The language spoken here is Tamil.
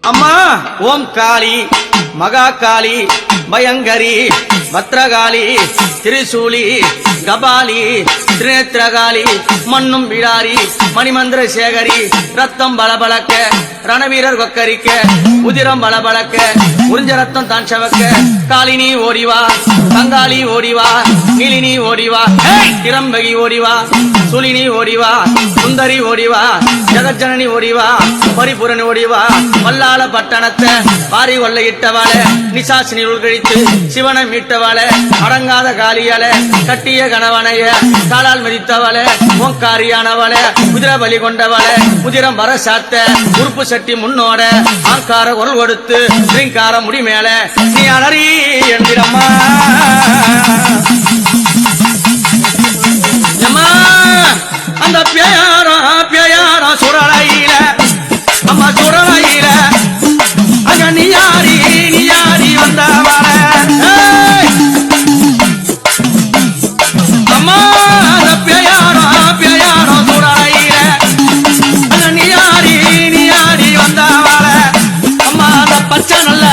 அம்மா ஓம் காளி மகா காளி பயங்கரி பத்ரகாளி திரிசூலி கபாலி திரிநேத்திரகாளி மண்ணும் விடாரி மணிமந்திர சேகரி ரத்தம் பலபலக்க ரணவீரர் கொக்கரிக்க உதிரம் பலபலக்க உறிஞ்ச ரத்தம் தான் சவக்க காளினி ஓடிவா கங்காளி ஓடிவா நீலினி ஓடிவா திரம்பகி ஓடிவா சுலினி ஓடிவா சுந்தரி ஓடிவா ஜெகஜனனி ஓடிவா பரிபுரன் ஓடிவா வல்லாள பட்டணத்தை வாரி கொள்ளையிட்டவாள நிசாசினி உள்கழித்து சிவனை மீட்டவாள அடங்காத காலியால கட்டிய கணவனைய காலால் மிதித்தவள ஓங்காரியானவள குதிரை பலி கொண்டவள குதிரம் வர சாத்த உறுப்பு சட்டி முன்னோட ஆங்கார குரல் கொடுத்து ஸ்ரீங்கார முடி மேல நீ அலறி என்கிறம்மா அந்த பேயாரா சுரலையில அம்மா சுரலையில அங்க நீயாரி வந்தவள அம்மா அந்த பேயாரா சுரலையில அங்க நீயாரி வந்தவள அம்மா அந்த பச்சை நல்ல